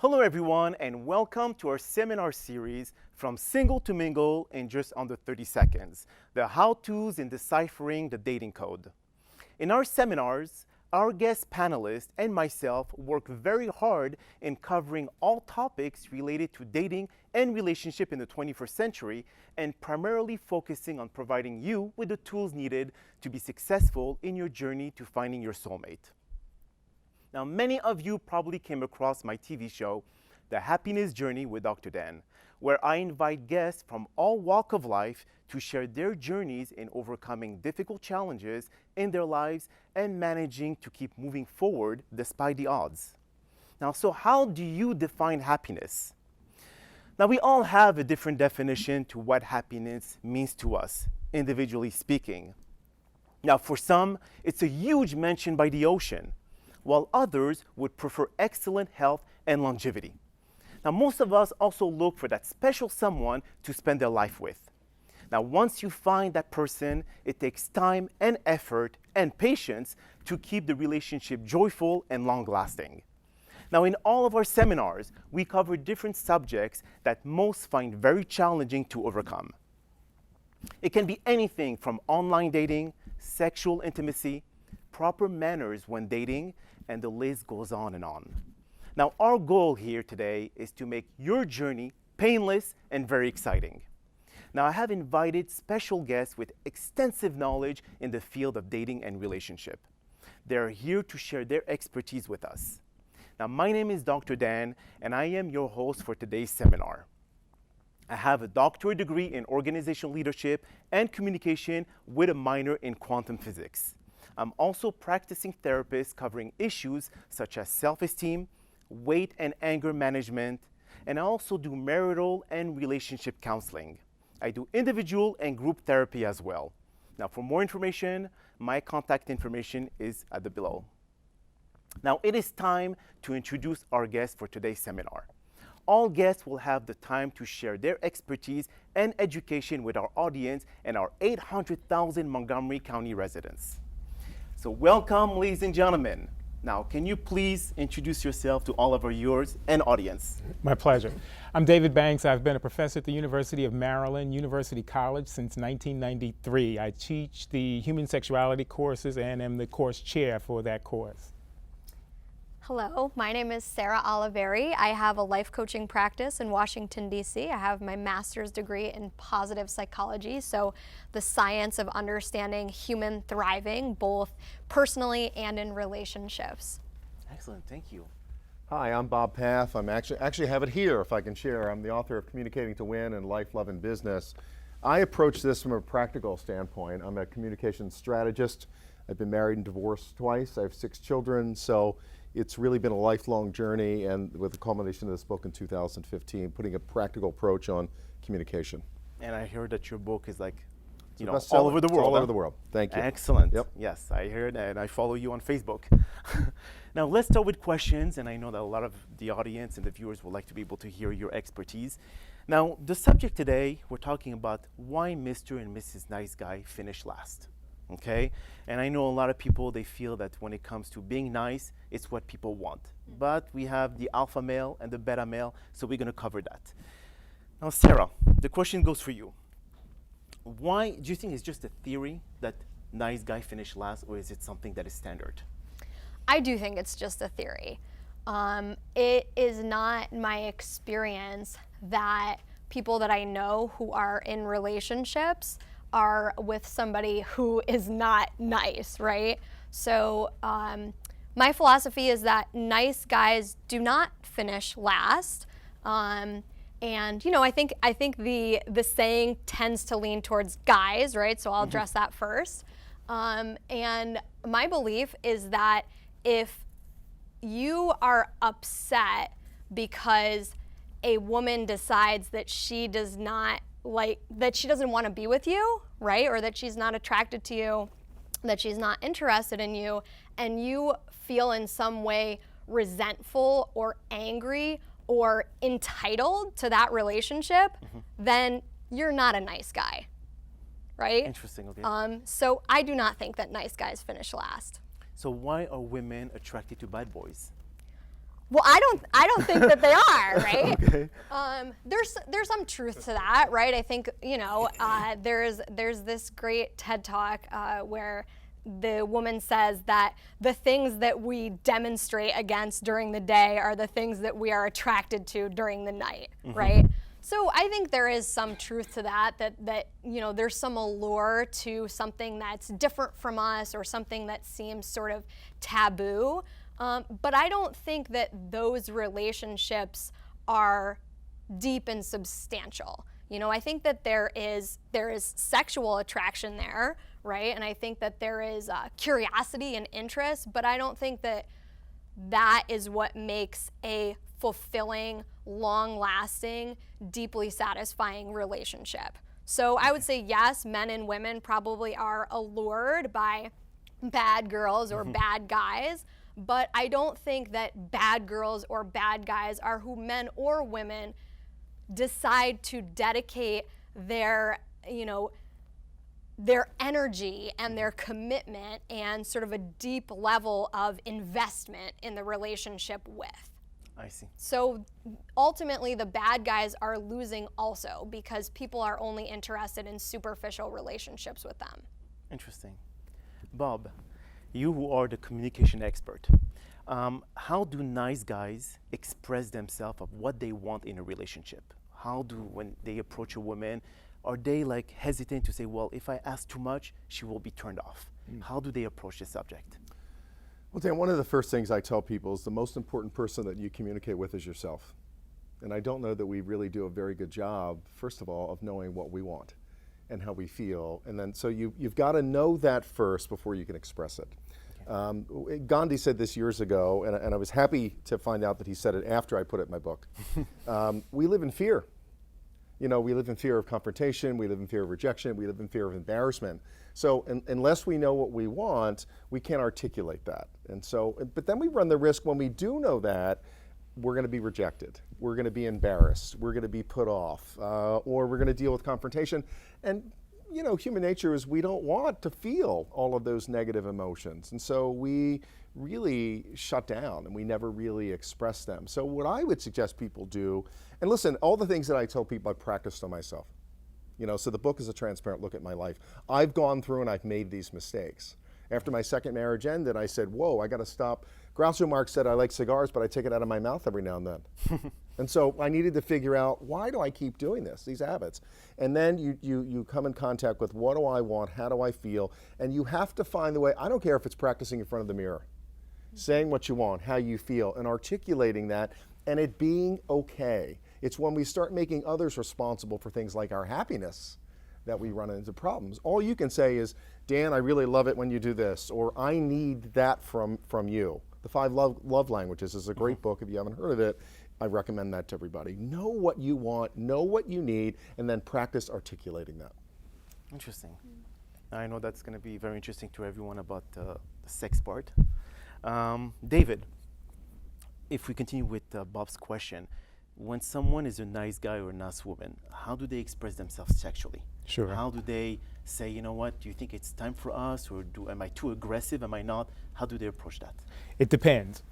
Hello everyone and welcome to our seminar series From Single to Mingle in just under 30 seconds, the how-tos in deciphering the dating code. In our seminars, our guest panelists and myself work very hard in covering all topics related to dating and relationship in the 21st century and primarily focusing on providing you with the tools needed to be successful in your journey to finding your soulmate. Now, many of you probably came across my TV show, The Happiness Journey with Dr. Dan, where I invite guests from all walks of life to share their journeys in overcoming difficult challenges in their lives and managing to keep moving forward despite the odds. Now, so how do you define happiness? Now, we all have a different definition to what happiness means to us, individually speaking. Now, for some, it's a huge mention by the ocean, while others would prefer excellent health and longevity. Now, most of us also look for that special someone to spend their life with. Now, once you find that person, it takes time and effort and patience to keep the relationship joyful and long-lasting. Now, in all of our seminars, we cover different subjects that most find very challenging to overcome. It can be anything from online dating, sexual intimacy, proper manners when dating, and the list goes on and on. Now, our goal here today is to make your journey painless and very exciting. Now, I have invited special guests with extensive knowledge in the field of dating and relationship. They are here to share their expertise with us. Now, my name is Dr. Dan, and I am your host for today's seminar. I have a doctorate degree in organizational leadership and communication with a minor in quantum physics. I'm also a practicing therapist covering issues such as self-esteem, weight and anger management, and I also do marital and relationship counseling. I do individual and group therapy as well. Now, for more information, my contact information is at the below. Now, it is time to introduce our guests for today's seminar. All guests will have the time to share their expertise and education with our audience and our 800,000 Montgomery County residents. So welcome, ladies and gentlemen. Now, can you please introduce yourself to all of our viewers and audience? My pleasure. I'm David Banks. I've been a professor at the University of Maryland, University College since 1993. I teach the human sexuality courses and am the course chair for that course. Hello, my name is Sara Oliveri. I have a life coaching practice in Washington, D.C. I have my master's degree in positive psychology, so the science of understanding human thriving, both personally and in relationships. Excellent, thank you. Hi, I'm Bob Paff. I'm actually have it here if I can share. I'm the author of Communicating to Win and Life, Love, and Business. I approach this from a practical standpoint. I'm a communications strategist. I've been married and divorced twice. I have 6 children, so it's really been a lifelong journey, and with the culmination of this book in 2015, putting a practical approach on communication. And I heard that your book is like, you know, Bestseller. all over the world. All over the world. Thank you. Excellent. Yep. Yes, I heard and I follow you on Facebook. Now, let's start with questions, and I know that a lot of the audience and the viewers would like to be able to hear your expertise. Now, the subject today, we're talking about why Mr. and Mrs. Nice Guy finish last. Okay, and I know a lot of people, they feel that when it comes to being nice, it's what people want. But we have the alpha male and the beta male, so we're going to cover that. Now, Sarah, the question goes for you. Why do you think it's just a theory that nice guy finish last, or is it something that is standard? I do think it's just a theory. It is not my experience that people that I know who are in relationships are with somebody who is not nice, right? So my philosophy is that nice guys do not finish last. And you know, I think the saying tends to lean towards guys, right? So I'll address that first. And my belief is that if you are upset because a woman decides that she does not that she doesn't want to be with you, right? Or that she's not attracted to you, that she's not interested in you, and you feel in some way resentful or angry or entitled to that relationship, then you're not a nice guy, right? Interesting, okay. So I do not think that nice guys finish last. So why are women attracted to bad boys? Well, I don't think that they are, right? Okay. There's some truth to that, right? I think, there's this great TED Talk where the woman says that the things that we demonstrate against during the day are the things that we are attracted to during the night, right? So I think there is some truth to that there's some allure to something that's different from us or something that seems sort of taboo. But I don't think that those relationships are deep and substantial. I think that there is sexual attraction there, right? And I think that there is curiosity and interest, but I don't think that that is what makes a fulfilling, long-lasting, deeply satisfying relationship. So I would say yes, men and women probably are allured by bad girls or bad guys, but I don't think that bad girls or bad guys are who men or women decide to dedicate their energy and their commitment and sort of a deep level of investment in the relationship with. I see. So ultimately the bad guys are losing also because people are only interested in superficial relationships with them. Interesting. Bob, you who are the communication expert, how do nice guys express themselves of what they want in a relationship? When they approach a woman, are they like hesitant to say, well, if I ask too much, she will be turned off? How do they approach the subject? Well, Dan, one of the first things I tell people is the most important person that you communicate with is yourself. And I don't know that we really do a very good job, first of all, of knowing what we want and how we feel. And then, so you've got to know that first before you can express it. Okay. Gandhi said this years ago, and I was happy to find out that he said it after I put it in my book. We live in fear. We live in fear of confrontation, we live in fear of rejection, we live in fear of embarrassment. So unless we know what we want, we can't articulate that. And so, but then we run the risk when we do know that, we're going to be rejected, we're going to be embarrassed, we're going to be put off, or we're going to deal with confrontation. And human nature is we don't want to feel all of those negative emotions. And so we really shut down and we never really express them. So what I would suggest people do, and listen, all the things that I tell people I practiced on myself. So the book is a transparent look at my life. I've gone through and I've made these mistakes. After my second marriage ended, I said, whoa, I got to stop. Groucho Marx said, I like cigars, but I take it out of my mouth every now and then. And so I needed to figure out, why do I keep doing this, these habits? And then you come in contact with, what do I want, how do I feel? And you have to find the way. I don't care if it's practicing in front of the mirror, saying what you want, how you feel, and articulating that, and it being okay. It's when we start making others responsible for things like our happiness that we run into problems. All you can say is, Dan, I really love it when you do this, or I need that from you. The 5 Love Languages is a great book. If you haven't heard of it, I recommend that to everybody. Know what you want, know what you need, and then practice articulating that. Interesting. I know that's going to be very interesting to everyone about the sex part. David, if we continue with Bob's question, when someone is a nice guy or a nice woman, how do they express themselves sexually? Sure. How do they say, you know what, do you think it's time for us, or am I too aggressive, am I not? How do they approach that? It depends.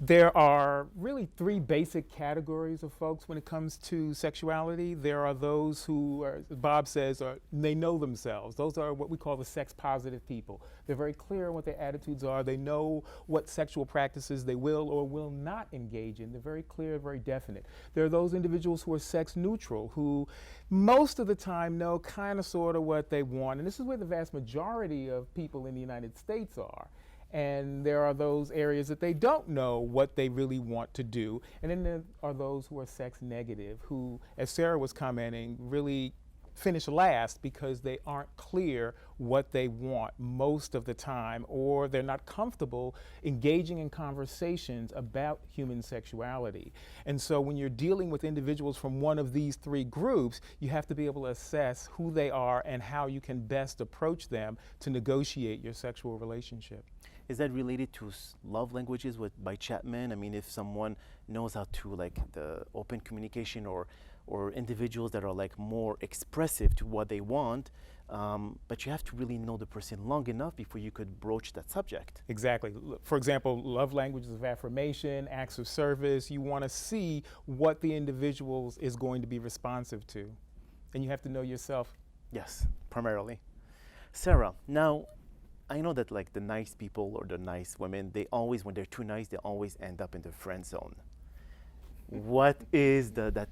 There are really 3 basic categories of folks when it comes to sexuality. There are those who, as Bob says, they know themselves. Those are what we call the sex positive people. They're very clear on what their attitudes are. They know what sexual practices they will or will not engage in. They're very clear, very definite. There are those individuals who are sex neutral, who most of the time know kind of sort of what they want. And this is where the vast majority of people in the United States are. And there are those areas that they don't know what they really want to do. And then there are those who are sex negative, who, as Sarah was commenting, really finish last because they aren't clear what they want most of the time, or they're not comfortable engaging in conversations about human sexuality. And so when you're dealing with individuals from one of these 3 groups, you have to be able to assess who they are and how you can best approach them to negotiate your sexual relationship. Is that related to love languages by Chapman? I mean, if someone knows how to, like, the open communication or or individuals that are like more expressive to what they want, but you have to really know the person long enough before you could broach that subject. Exactly. For example, love languages of affirmation, acts of service. You want to see what the individual is going to be responsive to, and you have to know yourself. Yes, primarily. Sarah, now I know that like the nice people or the nice women, they always, when they're too nice, they always end up in the friend zone. What is that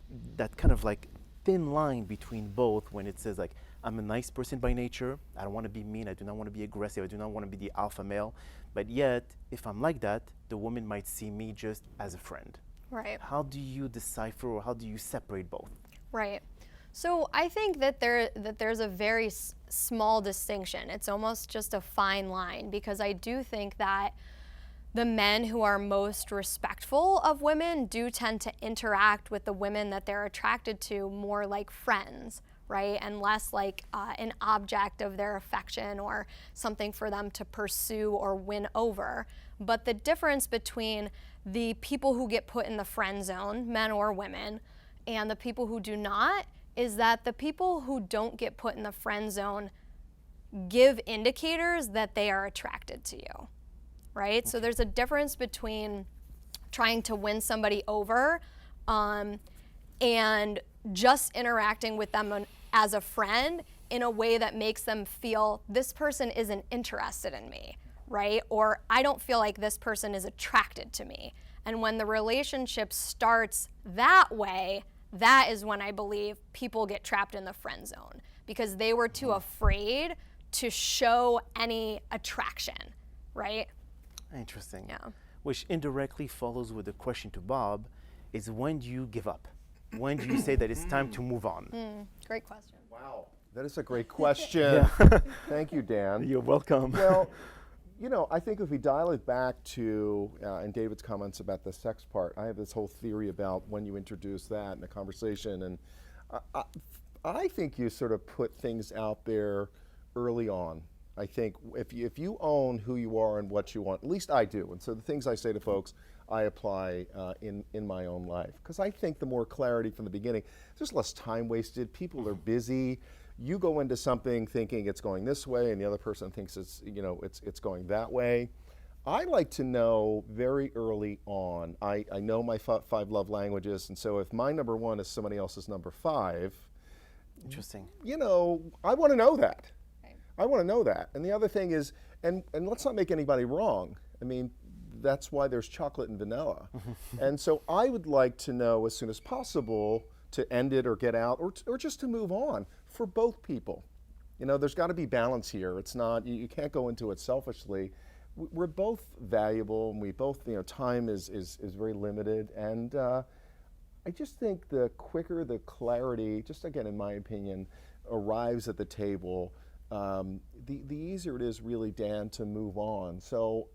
kind of like thin line between both when it says like, I'm a nice person by nature, I don't want to be mean, I do not want to be aggressive, I do not want to be the alpha male, but yet if I'm like that, the woman might see me just as a friend. Right. How do you decipher, or how do you separate both? Right. So I think that there's a very small distinction. It's almost just a fine line, because I do think that the men who are most respectful of women do tend to interact with the women that they're attracted to more like friends, right? And less like an object of their affection or something for them to pursue or win over. But the difference between the people who get put in the friend zone, men or women, and the people who do not, is that the people who don't get put in the friend zone give indicators that they are attracted to you, right? So there's a difference between trying to win somebody over and just interacting with them as a friend in a way that makes them feel this person isn't interested in me, right? Or I don't feel like this person is attracted to me. And when the relationship starts that way, that is when I believe people get trapped in the friend zone, because they were too afraid to show any attraction, right? Interesting. Yeah. Which indirectly follows with the question to Bob, is when do you give up? When do you say that it's time to move on? Great question. Wow, that is a great question. Thank you, Dan. You're welcome. Well, you know, I think if we dial it back to, and David's comments about the sex part, I have this whole theory about when you introduce that in a conversation, and I think you sort of put things out there early on. I think if you own who you are and what you want, at least I do, and so the things I say to folks, I apply in my own life. Because I think the more clarity from the beginning, there's less time wasted, people are busy, you go into something thinking it's going this way and the other person thinks it's, you know, it's going that way. I like to know very early on, I know my five love languages, and so if my number one is somebody else's number five, Interesting. you know, I want to know that. I want to know that. And the other thing is, and let's not make anybody wrong. I mean, that's why there's chocolate and vanilla. And so I would like to know as soon as possible to end it or get out or just to move on for both people. You know, there's got to be balance here. It's not, you can't go into it selfishly. We're both valuable, and we both, you know, time is very limited. And I just think the quicker the clarity, just again, in my opinion, arrives at the table, the easier it is really, Dan, to move on. So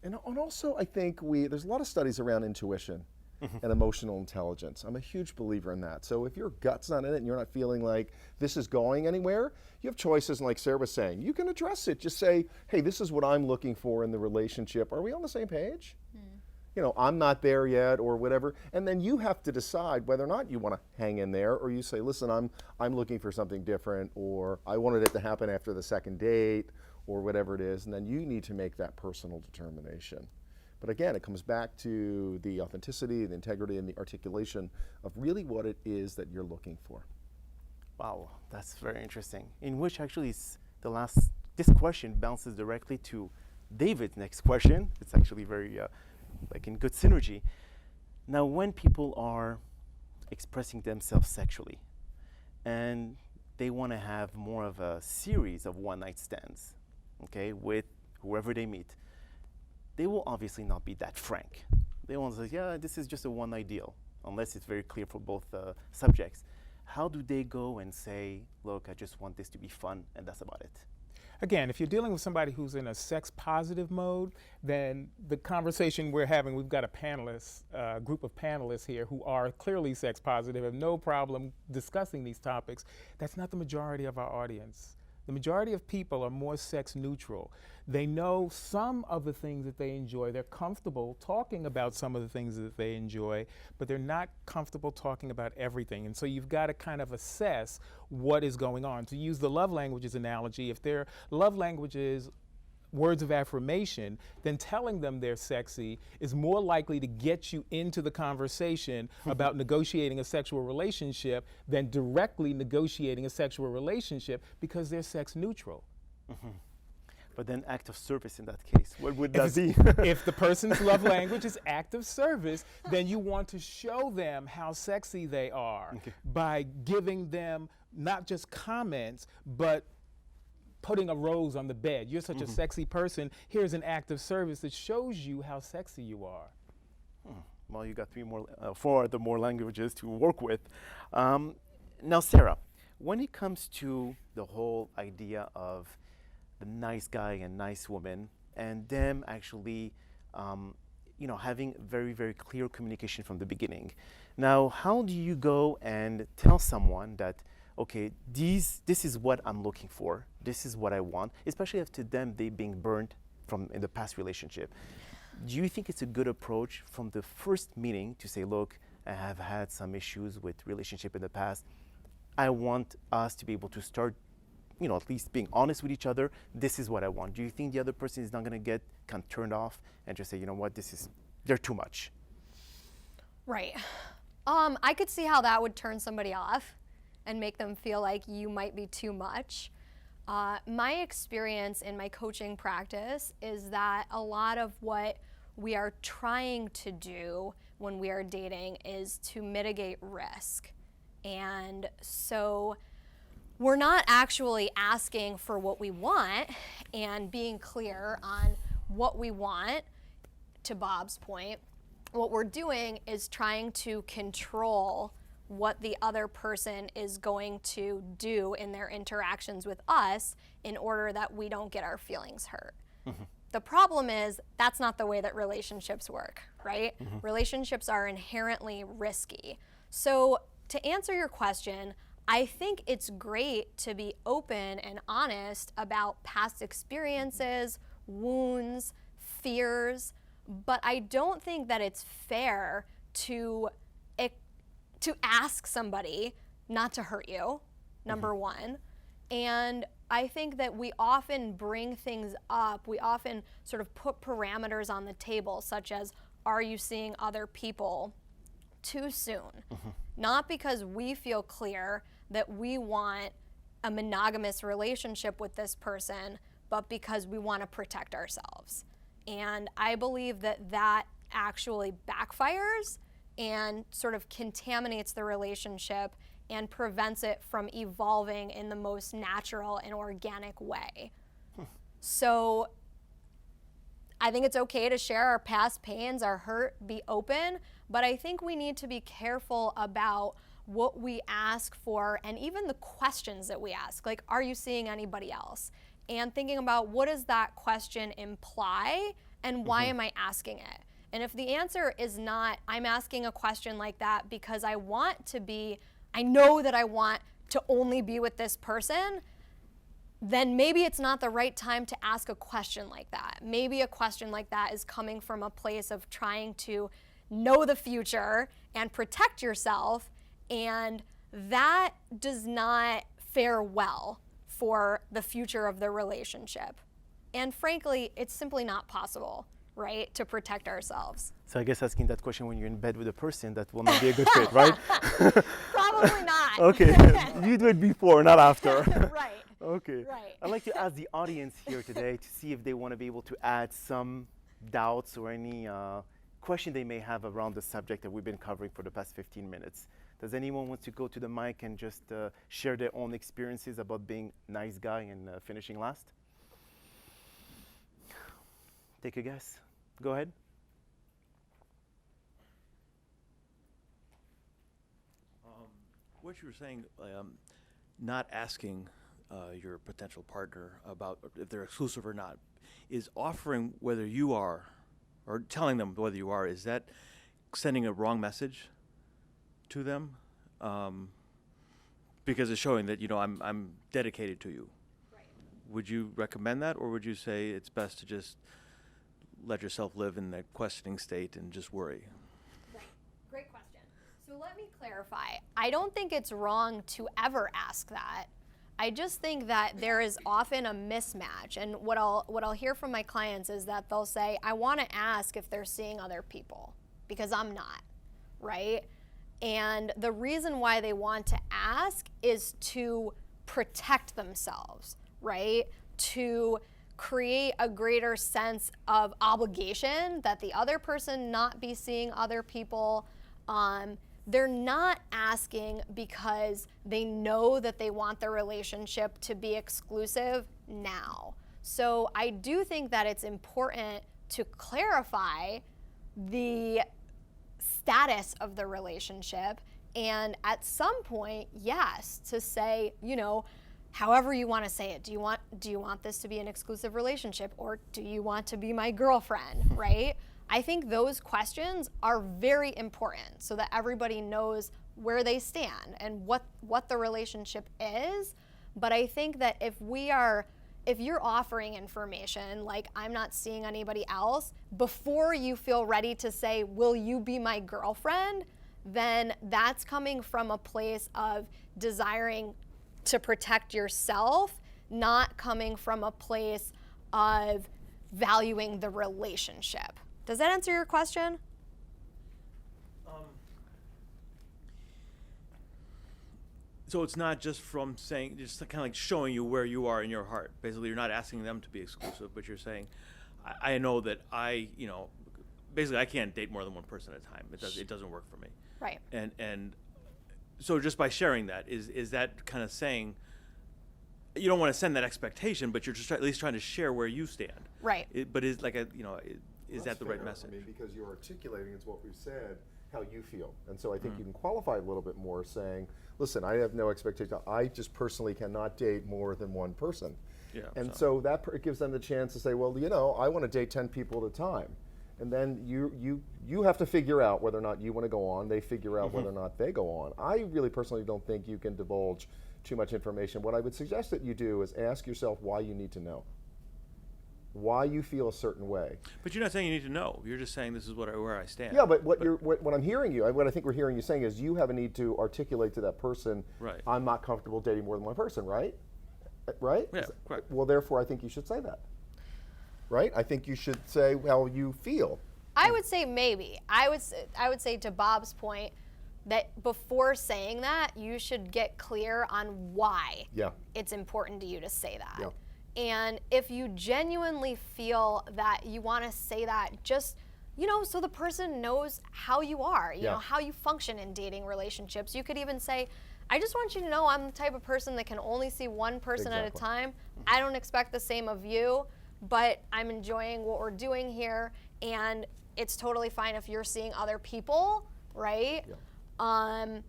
and also I think there's a lot of studies around intuition and emotional intelligence. I'm a huge believer in that. So if your gut's not in it and you're not feeling like this is going anywhere, you have choices, and like Sarah was saying, you can address it. Just say, hey, this is what I'm looking for in the relationship. Are we on the same page? You know, I'm not there yet, or whatever. And then you have to decide whether or not you want to hang in there, or you say, listen, I'm looking for something different, or I wanted it to happen after the second date, or whatever it is. And then you need to make that personal determination. But again, it comes back to the authenticity, the integrity, and the articulation of really what it is that you're looking for. Wow, that's very interesting. In which actually this question bounces directly to David's next question. It's actually very like in good synergy. Now, when people are expressing themselves sexually and they want to have more of a series of one-night stands, okay, with whoever they meet, they will obviously not be that frank. They won't say, yeah, this is just a one-night deal, unless it's very clear for both subjects. How do they go and say, look, I just want this to be fun, and that's about it? Again, if you're dealing with somebody who's in a sex positive mode, then the conversation we're having, we've got a group of panelists here who are clearly sex positive, have no problem discussing these topics. That's not the majority of our audience. The majority of people are more sex neutral. They know some of the things that they enjoy. They're comfortable talking about some of the things that they enjoy, but they're not comfortable talking about everything. And so you've got to kind of assess what is going on. To use the love languages analogy, if their love languages words of affirmation, then telling them they're sexy is more likely to get you into the conversation about negotiating a sexual relationship than directly negotiating a sexual relationship, because they're sex neutral. But then act of service in that case, what would that be? If the person's love language is act of service, then you want to show them how sexy they are by giving them not just comments, but putting a rose on the bed. You're such a sexy person. Here's an act of service that shows you how sexy you are. Well, you got four other more languages to work with. Now, Sarah, when it comes to the whole idea of the nice guy and nice woman, and them actually, having very, very clear communication from the beginning. Now, how do you go and tell someone that, okay, this is what I'm looking for, this is what I want, especially after them they being burned from in the past relationship? Do you think it's a good approach from the first meeting to say, look, I have had some issues with relationship in the past. I want us to be able to start, at least being honest with each other. This is what I want. Do you think the other person is not going to get kind of turned off and just say, you know what, they're too much? Right. I could see how that would turn somebody off and make them feel like you might be too much. My experience in my coaching practice is that a lot of what we are trying to do when we are dating is to mitigate risk. And so we're not actually asking for what we want and being clear on what we want, to Bob's point. What we're doing is trying to control what the other person is going to do in their interactions with us in order that we don't get our feelings hurt. The problem is that's not the way that relationships work, right? Relationships are inherently risky. So to answer your question, I think it's great to be open and honest about past experiences, wounds, fears, but I don't think that it's fair to ask somebody not to hurt you, number one. And I think that we often bring things up, we often sort of put parameters on the table, such as, are you seeing other people too soon? Not because we feel clear that we want a monogamous relationship with this person, but because we want to protect ourselves. And I believe that that actually backfires and sort of contaminates the relationship and prevents it from evolving in the most natural and organic way. So I think it's okay to share our past pains, our hurt, be open, but I think we need to be careful about what we ask for and even the questions that we ask. Like, are you seeing anybody else? And thinking about, what does that question imply and why am I asking it? And if the answer is not, I'm asking a question like that because I know that I want to only be with this person, then maybe it's not the right time to ask a question like that. Maybe a question like that is coming from a place of trying to know the future and protect yourself, and that does not fare well for the future of the relationship. And frankly, it's simply not possible, right, to protect ourselves. So I guess asking that question when you're in bed with a person, that will not be a good fit, right? Probably not. Okay, you do it before, not after. Right. Okay. Right. I'd like to ask the audience here today to see if they want to be able to add some doubts or any question they may have around the subject that we've been covering for the past 15 minutes. Does anyone want to go to the mic and just share their own experiences about being a nice guy and finishing last? Take a guess. Go ahead. What you were saying, not asking your potential partner about if they're exclusive or not, is offering whether you are, or telling them whether you are, is that sending a wrong message to them? Because it's showing that, I'm dedicated to you. Right. would you recommend that, or would you say it's best to just let yourself live in the questioning state and just worry? Right. Great question. So let me clarify. I don't think it's wrong to ever ask that. I just think that there is often a mismatch, and what I'll hear from my clients is that they'll say, I want to ask if they're seeing other people because I'm not, right? And the reason why they want to ask is to protect themselves, right? To create a greater sense of obligation that the other person not be seeing other people. They're not asking because they know that they want the relationship to be exclusive now. So I do think that it's important to clarify the status of the relationship, and at some point, yes, to say, however you want to say it. Do you want this to be an exclusive relationship, or do you want to be my girlfriend, right? I think those questions are very important so that everybody knows where they stand and what the relationship is. But I think that if you're offering information like I'm not seeing anybody else, before you feel ready to say, will you be my girlfriend, then that's coming from a place of desiring to protect yourself, not coming from a place of valuing the relationship. Does that answer your question? So it's not just from saying, just kind of like showing you where you are in your heart. Basically, you're not asking them to be exclusive, but you're saying, I know that basically I can't date more than one person at a time. It doesn't work for me. Right. And so just by sharing that, is that kind of saying, you don't want to send that expectation, but you're just at least trying to share where you stand. Right. But is like is that the right fair, message? Because you're articulating, it's what we've said, how you feel. And so I think you can qualify a little bit more saying, listen, I have no expectation. I just personally cannot date more than one person. Yeah. And so that gives them the chance to say, well, I want to date 10 people at a time. And then you have to figure out whether or not you want to go on. They figure out whether or not they go on. I really personally don't think you can divulge too much information. What I would suggest that you do is ask yourself why you need to know. Why you feel a certain way. But you're not saying you need to know. You're just saying this is where I stand. Yeah, but what I'm hearing you, what I think we're hearing you saying is you have a need to articulate to that person, Right. I'm not comfortable dating more than one person, right? Right? Yeah, correct. Well, therefore, I think you should say that. Right? I think you should say how you feel. I would say maybe. I would say to Bob's point that before saying that, you should get clear on why it's important to you to say that. Yeah. And if you genuinely feel that you want to say that, just, so the person knows how you are, how you function in dating relationships. You could even say, I just want you to know I'm the type of person that can only see one person at a time. I don't expect the same of you, but I'm enjoying what we're doing here, and it's totally fine if you're seeing other people, right? Yeah.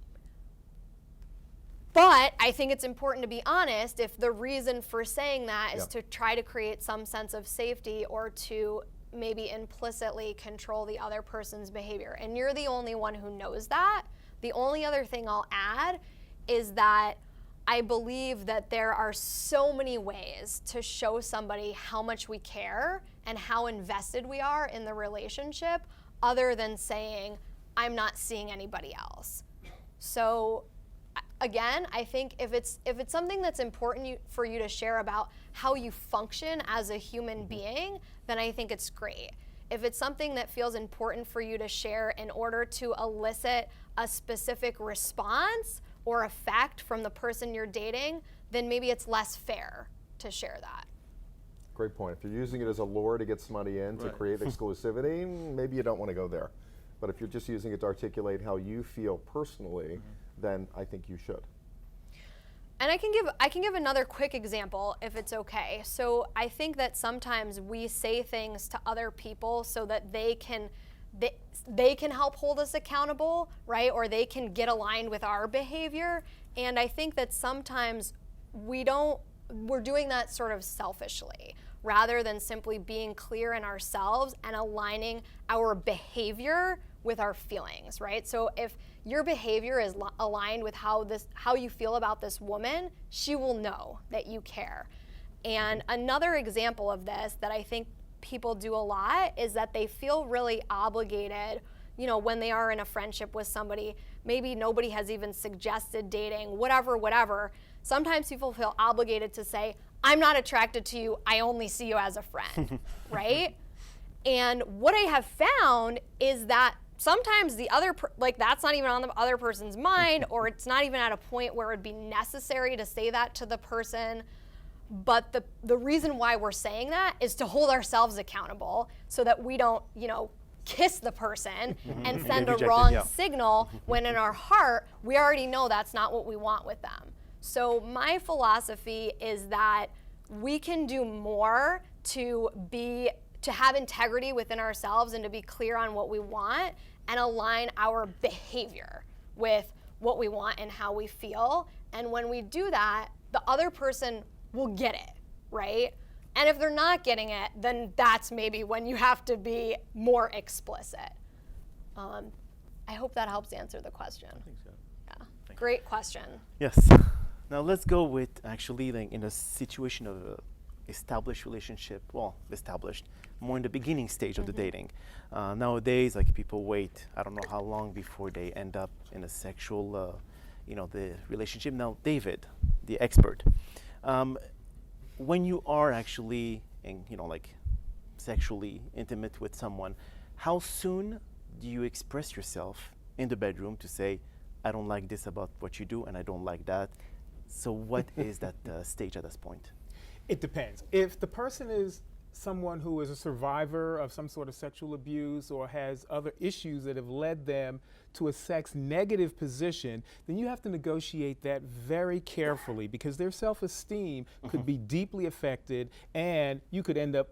But I think it's important to be honest if the reason for saying that is to try to create some sense of safety or to maybe implicitly control the other person's behavior. And you're the only one who knows that. The only other thing I'll add is that I believe that there are so many ways to show somebody how much we care and how invested we are in the relationship other than saying, I'm not seeing anybody else. So again, I think if it's something that's important for you to share about how you function as a human being, then I think it's great. If it's something that feels important for you to share in order to elicit a specific response or effect from the person you're dating, then maybe it's less fair to share that. Great point. If you're using it as a lure to get somebody in to create exclusivity, maybe you don't want to go there. But if you're just using it to articulate how you feel personally, then I think you should. And I can give another quick example if it's okay. So I think that sometimes we say things to other people so that they can help hold us accountable, right? Or they can get aligned with our behavior. And I think that sometimes we're doing that sort of selfishly rather than simply being clear in ourselves and aligning our behavior with our feelings, right? So if your behavior is aligned with how you feel about this woman, she will know that you care. And another example of this that I think people do a lot is that they feel really obligated, you know, when they are in a friendship with somebody. Maybe nobody has even suggested dating, whatever. Sometimes people feel obligated to say, I'm not attracted to you, I only see you as a friend, right? And what I have found is that sometimes the other, that's not even on the other person's mind, or it's not even at a point where it'd be necessary to say that to the person. But the reason why we're saying that is to hold ourselves accountable so that we don't, you know, kiss the person and send a wrong signal when in our heart, we already know that's not what we want with them. So my philosophy is that we can do more to have integrity within ourselves and to be clear on what we want and align our behavior with what we want and how we feel. And when we do that, the other person will get it, right? And if they're not getting it, then that's maybe when you have to be more explicit. I hope that helps answer the question. I think so. Yeah, great question. Yes. Now let's go with actually like in a situation of a established relationship, established, more in the beginning stage of the dating. Nowadays, like people wait, I don't know how long before they end up in a sexual, the relationship. Now, David, the expert, when you are actually, sexually intimate with someone, how soon do you express yourself in the bedroom to say, I don't like this about what you do and I don't like that? So what is that stage at this point? It depends. If the person is someone who is a survivor of some sort of sexual abuse or has other issues that have led them to a sex negative position, then you have to negotiate that very carefully because their self-esteem could be deeply affected and you could end up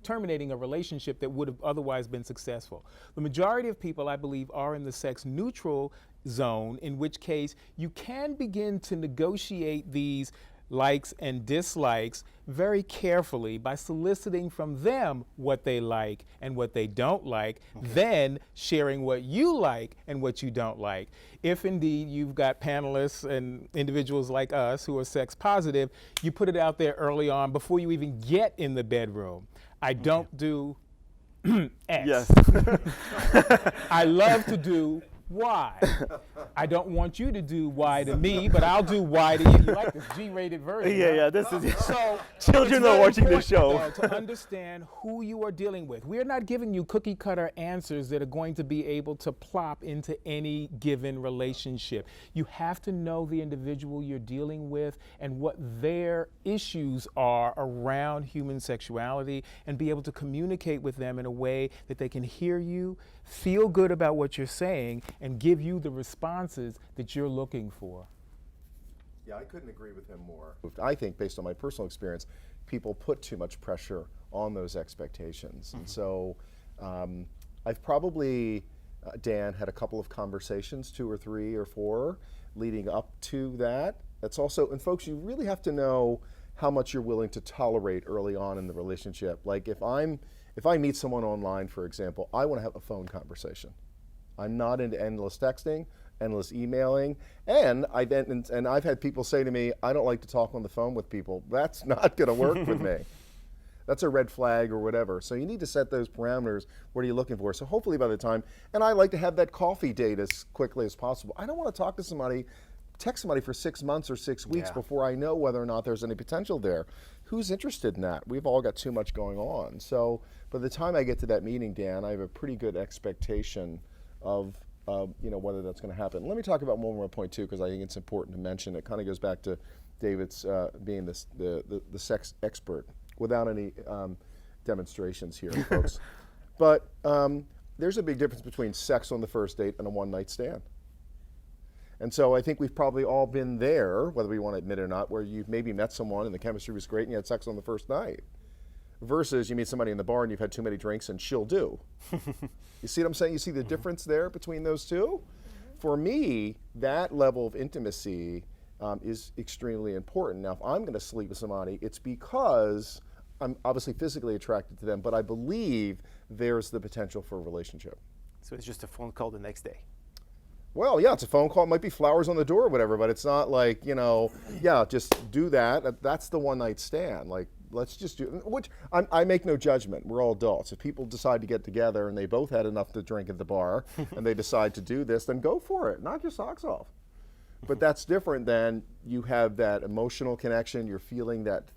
terminating a relationship that would have otherwise been successful. The majority of people, I believe, are in the sex neutral zone, in which case you can begin to negotiate these likes and dislikes very carefully by soliciting from them what they like and what they don't like, then sharing what you like and what you don't like. If indeed you've got panelists and individuals like us who are sex positive, you put it out there early on before you even get in the bedroom. I don't do X. Yes. I love to do Y. I don't want you to do Y to me, but I'll do Y to you. You like this G-rated version? Yeah, this is So children are watching this show. To understand who you are dealing with. We're not giving you cookie cutter answers that are going to be able to plop into any given relationship. You have to know the individual you're dealing with and what their issues are around human sexuality and be able to communicate with them in a way that they can hear you, feel good about what you're saying, and give you the responses that you're looking for. Yeah, I couldn't agree with him more. I think, based on my personal experience, people put too much pressure on those expectations. And so I've probably, Dan, had a couple of conversations, 2 or 3 or 4, leading up to that. That's also, and folks, you really have to know how much you're willing to tolerate early on in the relationship. Like if I meet someone online, for example, I want to have a phone conversation. I'm not into endless texting, endless emailing, and I've had people say to me, I don't like to talk on the phone with people. That's not going to work with me. That's a red flag or whatever. So you need to set those parameters. What are you looking for? So hopefully by the time, and I like to have that coffee date as quickly as possible. I don't want to talk to somebody, text somebody for 6 months or 6 weeks before I know whether or not there's any potential there. Who's interested in that? We've all got too much going on. So by the time I get to that meeting, Dan, I have a pretty good expectation of whether that's going to happen. Let me talk about one more point too, because I think it's important to mention. It kind of goes back to David's being the sex expert, without any demonstrations here, folks. But there's a big difference between sex on the first date and a one-night stand. And so I think we've probably all been there, whether we want to admit it or not, where you've maybe met someone and the chemistry was great and you had sex on the first night. Versus you meet somebody in the bar and you've had too many drinks and she'll do. You see what I'm saying? You see the difference there between those two? For me, that level of intimacy is extremely important. Now, if I'm going to sleep with somebody, it's because I'm obviously physically attracted to them, but I believe there's the potential for a relationship. So it's just a phone call the next day. Well, yeah, it's a phone call. It might be flowers on the door or whatever, but it's not like, just do that. That's the one-night stand. Like, let's just do, which I make no judgment. We're all adults. If people decide to get together and they both had enough to drink at the bar and they decide to do this, then go for it. Knock your socks off. But that's different than you have that emotional connection, you're feeling that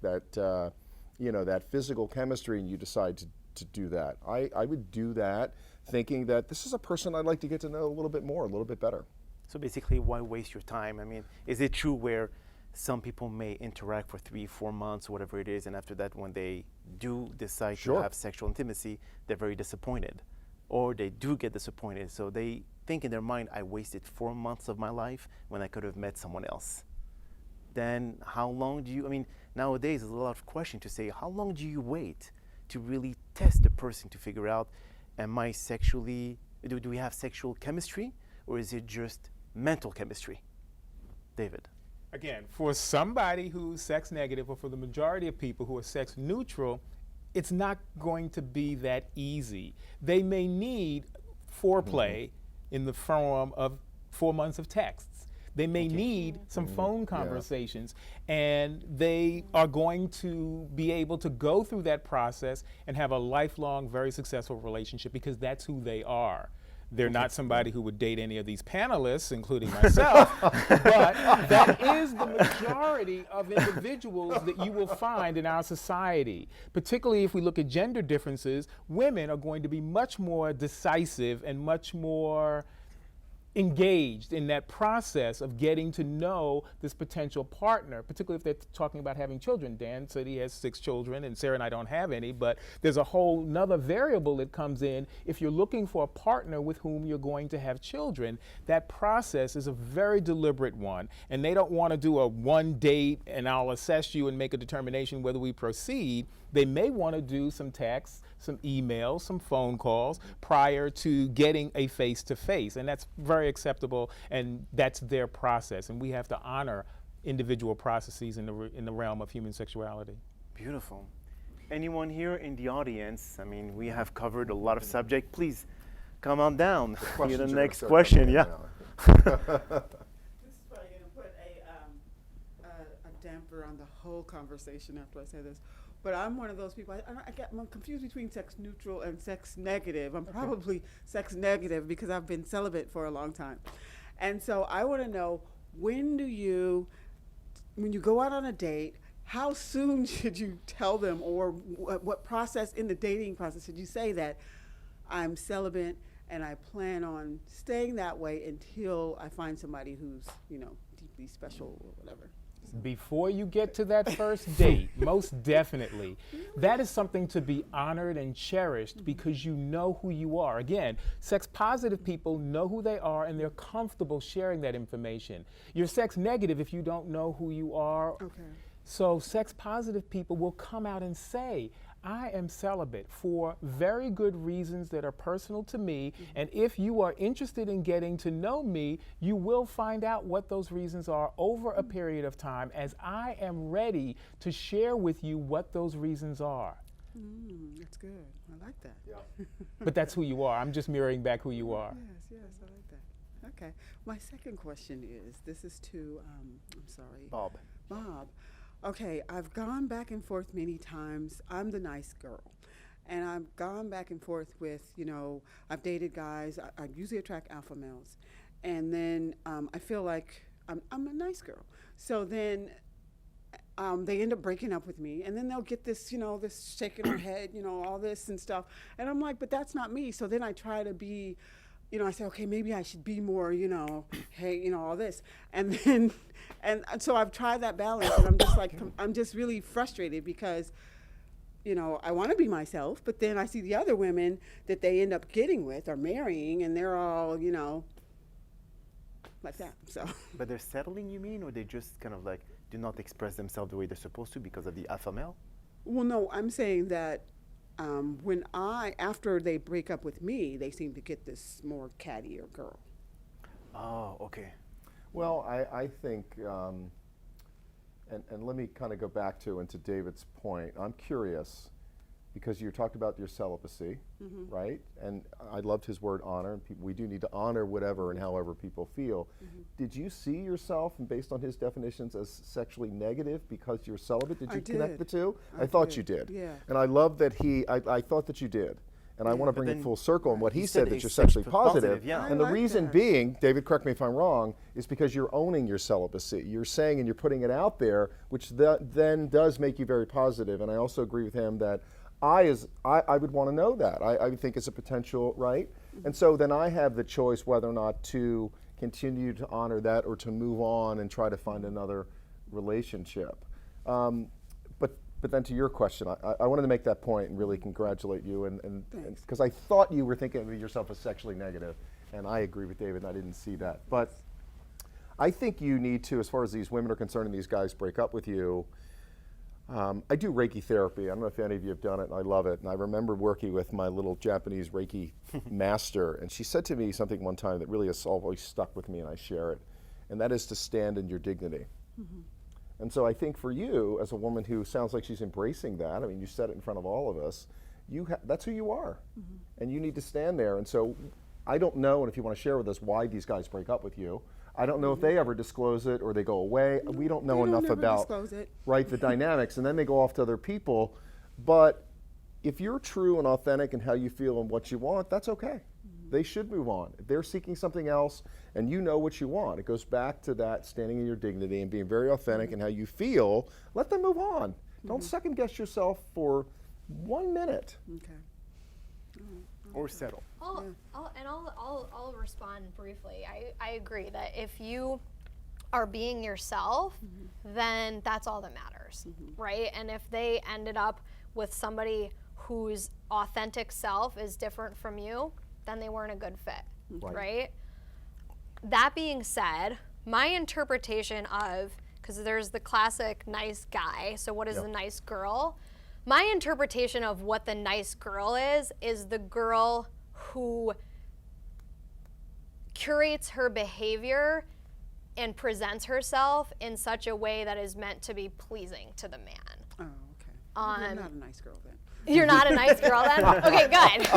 physical chemistry, and you decide to do that. I would do that thinking that this is a person I'd like to get to know a little bit more, a little bit better. So basically, why waste your time? I mean, is it true where some people may interact for 3-4 months, whatever it is, and after that, when they do decide to have sexual intimacy, they're very disappointed, or they do get disappointed. So they think in their mind, I wasted 4 months of my life when I could have met someone else. Then how long do you, I mean, nowadays there's a lot of question to say, how long do you wait to really test the person to figure out, am I sexually, do we have sexual chemistry, or is it just mental chemistry? David. Again, for somebody who's sex negative, or for the majority of people who are sex neutral, it's not going to be that easy. They may need foreplay in the form of 4 months of texts. They may need some phone conversations, and they are going to be able to go through that process and have a lifelong, very successful relationship, because that's who they are. They're not somebody who would date any of these panelists, including myself, but that is the majority of individuals that you will find in our society. Particularly if we look at gender differences, women are going to be much more decisive and much more engaged in that process of getting to know this potential partner, particularly if they're talking about having children. Dan said he has 6 children, and Sarah and I don't have any, but there's a whole nother variable that comes in. If you're looking for a partner with whom you're going to have children, that process is a very deliberate one, and they don't want to do a one date and I'll assess you and make a determination whether we proceed. They may want to do some texts, some emails, some phone calls prior to getting a face-to-face, and that's very acceptable, and that's their process, and we have to honor individual processes in the realm of human sexuality. Beautiful. Anyone here in the audience? I mean, we have covered a lot of subject. Please come on down. You're the next question. Yeah. This is probably going to put a damper on the whole conversation after I say this. But I'm one of those people, I'm confused between sex neutral and sex negative. I'm probably sex negative because I've been celibate for a long time. And so I want to know, when you go out on a date, how soon should you tell them, or what process in the dating process should you say that I'm celibate and I plan on staying that way until I find somebody who's, deeply special or whatever? Before you get to that first date, most definitely, that is something to be honored and cherished, because you know who you are. Again, sex positive people know who they are, and they're comfortable sharing that information. You're sex negative if you don't know who you are. Okay. So sex positive people will come out and say, I am celibate for very good reasons that are personal to me, and if you are interested in getting to know me, you will find out what those reasons are over a period of time, as I am ready to share with you what those reasons are. That's good. I like that. Yeah. But that's who you are. I'm just mirroring back who you are. Yes, I like that. Okay. My second question is, this is to, Bob. Bob. Okay, I've gone back and forth many times. I'm the nice girl. And I've gone back and forth with, I've dated guys. I usually attract alpha males. And then I feel like I'm a nice girl. So then they end up breaking up with me. And then they'll get this, this shaking her head, all this and stuff. And I'm like, but that's not me. So then I try to be, I say, okay, maybe I should be more, hey, all this. And then, and so I've tried that balance, and I'm just like, I'm just really frustrated because, I want to be myself, but then I see the other women that they end up getting with or marrying, and they're all, like that, so. But they're settling, you mean, or they just kind of like do not express themselves the way they're supposed to because of the alpha male? Well, no, I'm saying that after they break up with me, they seem to get this more cattier girl. Oh, okay. Well, I think, and let me kind of go back to David's point. I'm curious, because you talked about your celibacy, right? And I loved his word honor. And we do need to honor whatever and however people feel. Did you see yourself, and based on his definitions, as sexually negative because you're celibate? Did you connect the two? I thought you did. Yeah. And I love that I thought that you did. And I want to bring it full circle on what he said, that he's you're sexually positive. yeah. And the I like reason that. being, David, correct me if I'm wrong, is because you're owning your celibacy. You're saying and you're putting it out there, which then does make you very positive. And I also agree with him that I would want to know that. I would think it's a potential, right? And so then I have the choice whether or not to continue to honor that or to move on and try to find another relationship. But then to your question, I wanted to make that point and really congratulate you, and because I thought you were thinking of yourself as sexually negative, and I agree with David, and I didn't see that. But I think you need to, as far as these women are concerned and these guys break up with you, I do Reiki therapy. I don't know if any of you have done it, and I love it. And I remember working with my little Japanese Reiki master, and she said to me something one time that really has always stuck with me, and I share it, and that is to stand in your dignity. And so I think for you, as a woman who sounds like she's embracing that, I mean, you said it in front of all of us, that's who you are. And you need to stand there. And so I don't know, and if you want to share with us why these guys break up with you, I don't know if they ever disclose it or they go away. We don't know enough about the dynamics, and then they go off to other people. But if you're true and authentic in how you feel and what you want, that's okay. They should move on. If they're seeking something else and you know what you want, it goes back to that standing in your dignity and being very authentic in how you feel, let them move on. Don't second guess yourself for 1 minute. Okay. Or settle. I'll respond briefly. I agree that if you are being yourself, then that's all that matters, right? And if they ended up with somebody whose authentic self is different from you, then they weren't a good fit, right? That being said, my interpretation of, because there's the classic nice guy, so what is the nice girl? My interpretation of what the nice girl is the girl who curates her behavior and presents herself in such a way that is meant to be pleasing to the man. Oh, okay. You're not a nice girl then. You're not a nice girl then? Okay, good.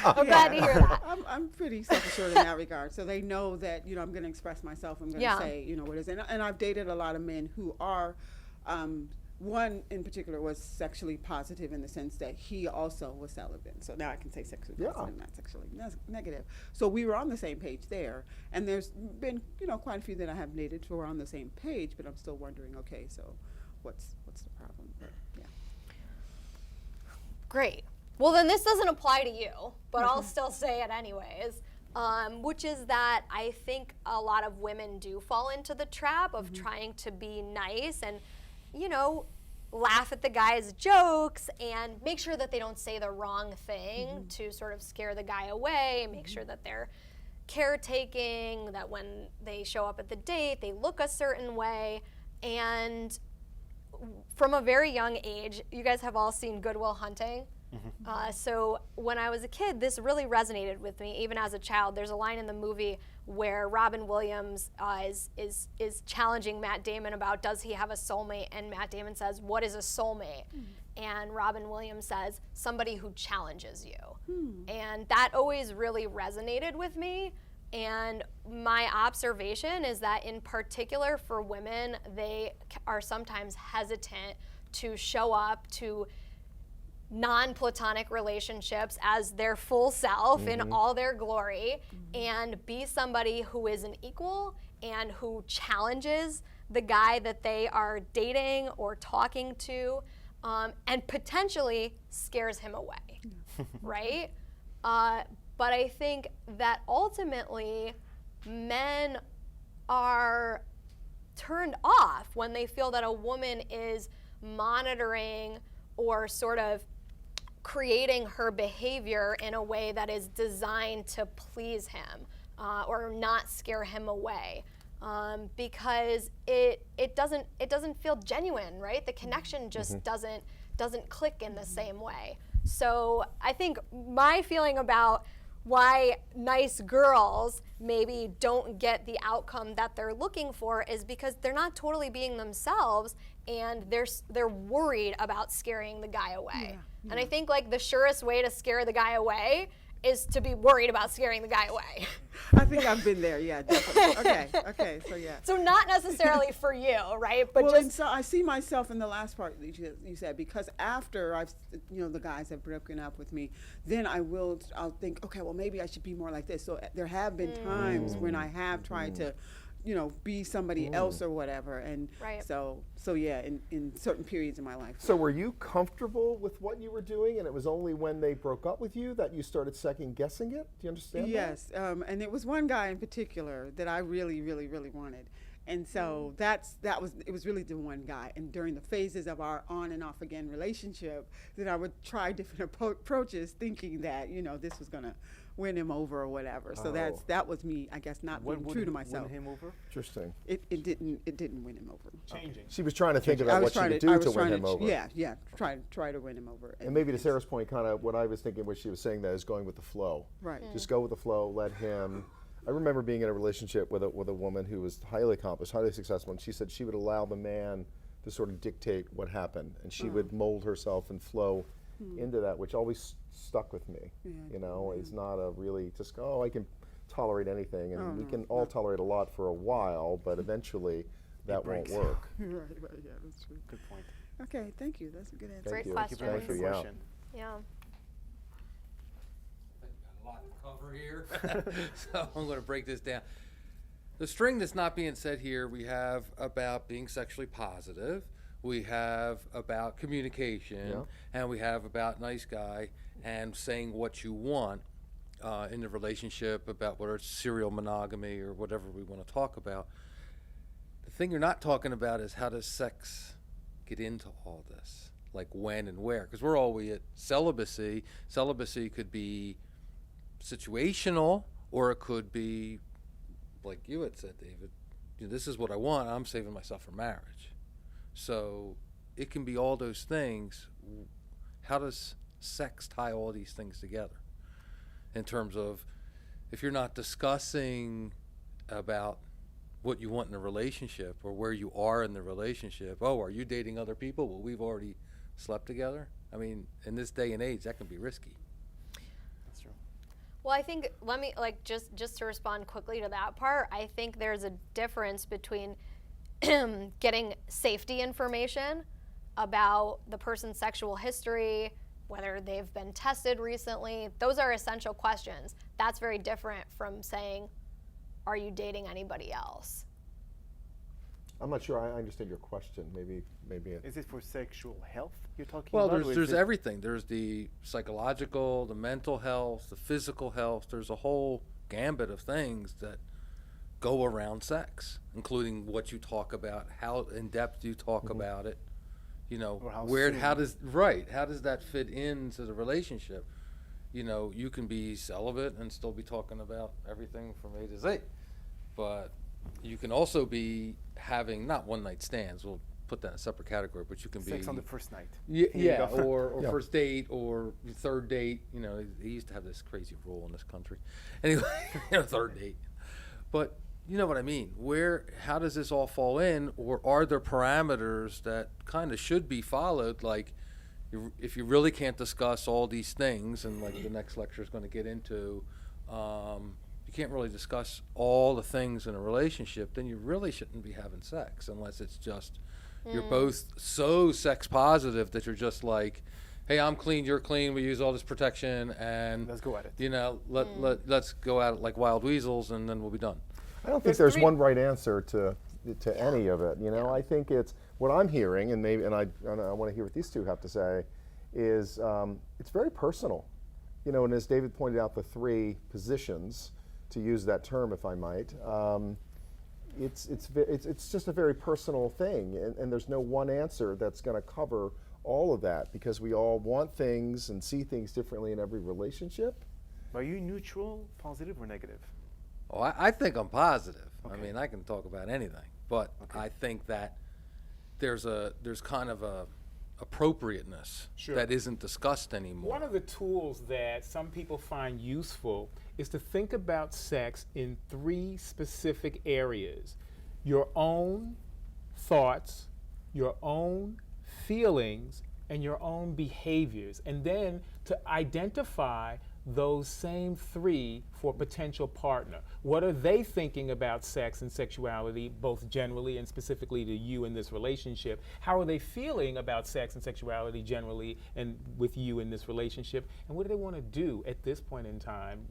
I'm glad to hear that. I'm pretty self-assured in that regard. So they know that, I'm going to express myself. I'm going to say, what it is. And I've dated a lot of men who are, one in particular was sexually positive in the sense that he also was celibate. So now I can say sexually positive, not sexually negative. So we were on the same page there. And there's been, quite a few that I have dated who are on the same page, but I'm still wondering, okay, so what's the problem? But, yeah. Great. Well, then this doesn't apply to you, but I'll still say it anyways, which is that I think a lot of women do fall into the trap of trying to be nice and, laugh at the guy's jokes and make sure that they don't say the wrong thing to sort of scare the guy away, make sure that they're caretaking, that when they show up at the date, they look a certain way. And from a very young age, you guys have all seen Good Will Hunting. So when I was a kid, this really resonated with me, even as a child. There's a line in the movie where Robin Williams is challenging Matt Damon about does he have a soulmate, and Matt Damon says, what is a soulmate? And Robin Williams says, somebody who challenges you. And that always really resonated with me. And my observation is that in particular for women, they are sometimes hesitant to show up to non-platonic relationships as their full self in all their glory and be somebody who is an equal and who challenges the guy that they are dating or talking to and potentially scares him away, right? But I think that ultimately men are turned off when they feel that a woman is monitoring or sort of creating her behavior in a way that is designed to please him or not scare him away, because it doesn't feel genuine, right? The connection just doesn't click in the same way. So I think my feeling about why nice girls maybe don't get the outcome that they're looking for is because they're not totally being themselves and they're worried about scaring the guy away. And I think like the surest way to scare the guy away is to be worried about scaring the guy away. I think I've been there, yeah, definitely. Okay, so yeah. So not necessarily for you, right? But Well, and just so I see myself in the last part that you said, because after the guys have broken up with me, then I'll think, okay, well, maybe I should be more like this. So there have been times when I have tried to, be somebody else or whatever. And Right. so yeah, in certain periods in my life. So were you comfortable with what you were doing, and it was only when they broke up with you that you started second guessing it? Do you understand that? Yes, and it was one guy in particular that I really, really, really wanted, and so it was really the one guy. And during the phases of our on and off again relationship, that I would try different approaches, thinking that this was gonna win him over or whatever. So that was me, I guess, not being true to myself. Win him over? Interesting. It didn't win him over. Changing. She was trying to think about what she would do to win him over. Yeah, try to win him over. And maybe to Sarah's point, kind of what I was thinking, what she was saying, that is going with the flow. Right. Just go with the flow. Let him. I remember being in a relationship with a woman who was highly accomplished, highly successful, and she said she would allow the man to sort of dictate what happened, and she would mold herself and flow into that, which always stuck with me. It's not a really just go, I can tolerate anything, and we can all tolerate a lot for a while, but eventually that won't breaks. work. Right, yeah, that's true. Good point. Okay, thank you. That's a good answer. Great you. question. Thank you very much for Thank the you, question. Yeah. Got a lot to cover here, so I'm going to break this down. The string that's not being said here, we have about being sexually positive, we have about communication, and we have about nice guy and saying what you want in the relationship, about whether it's serial monogamy or whatever we want to talk about. The thing you're not talking about is how does sex get into all this, like when and where, because we're always at celibacy. Celibacy could be situational, or it could be like you had said, David, this is what I want, I'm saving myself for marriage. So it can be all those things. How does sex tie all these things together in terms of, if you're not discussing about what you want in a relationship or where you are in the relationship? Oh, are you dating other people? Well, we've already slept together. I mean, in this day and age, that can be risky. That's true. Well, I think, let me, like, just to respond quickly to that part, I think there's a difference between getting safety information about the person's sexual history, whether they've been tested recently. Those are essential questions. That's very different from saying, are you dating anybody else? I'm not sure I understand your question. Maybe Is it for sexual health you're talking Well, about? there's everything. There's the psychological, the mental health, the physical health. There's a whole gambit of things that go around sex, including what you talk about, how in depth you talk about it. Or how Where, soon. how does that fit into the relationship? You can be celibate and still be talking about everything from A to Z, but you can also be having not one night stands. We'll put that in a separate category, but you can be Sex on the first night. yeah, go. or Yeah. first date or third date. They used to have this crazy rule in this country. Anyway, third date. But you know what I mean. How does this all fall in, or are there parameters that kind of should be followed? Like, if you really can't discuss all these things, and like the next lecture is going to get into, you can't really discuss all the things in a relationship, then you really shouldn't be having sex, unless it's just you're both so sex positive that you're just like, hey, I'm clean, you're clean, we use all this protection, and Let's go at it. let's go at it like wild weasels, and then we'll be done. I don't think there's one right answer to any of it. I think it's what I'm hearing, and I want to hear what these two have to say, is it's very personal. And as David pointed out, the three positions, to use that term, if I might, it's just a very personal thing, and there's no one answer that's going to cover all of that, because we all want things and see things differently in every relationship. Are you neutral, positive, or negative? Oh, I think I'm positive. Okay. I mean, I can talk about anything, but I think that there's kind of a appropriateness Sure. that isn't discussed anymore. One of the tools that some people find useful is to think about sex in three specific areas: your own thoughts, your own feelings, and your own behaviors, and then to identify those same three for potential partner. What are they thinking about sex and sexuality, both generally and specifically to you in this relationship? How are they feeling about sex and sexuality generally and with you in this relationship? And what do they want to do at this point in time,